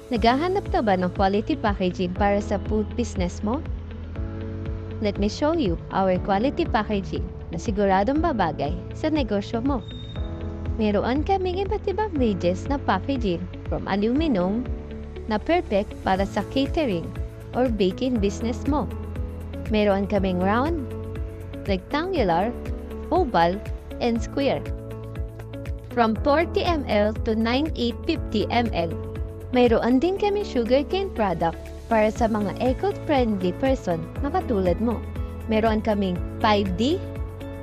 Naghahanap ka ba ng quality packaging para sa food business mo? Let me show you our quality packaging na siguradong babagay sa negosyo mo. Meron kaming iba't ibang ranges na packaging from aluminum na perfect para sa catering or baking business mo. Meron kaming round, rectangular, oval, and square. From 40 ml to 9850 ml. Mayroon din kami sugarcane product para sa mga eco-friendly person na katulad mo. Meron kaming 5D,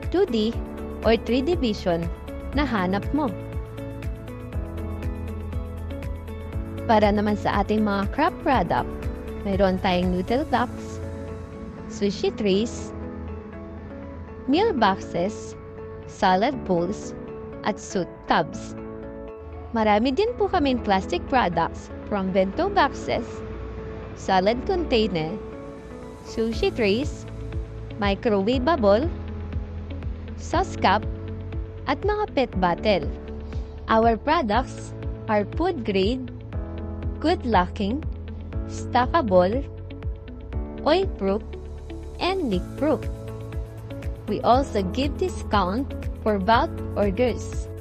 2D, or 3D vision na hanap mo. Para naman sa ating mga craft product, mayroon tayong noodle box, sushi trays, meal boxes, salad bowls, at soup tubs. Marami din po kaming plastic products from bento boxes, salad container, sushi trays, microwavable, sauce cup, at mga pet bottle. Our products are food grade, good locking, stackable, oil proof, and leak proof. We also give discount for bulk orders.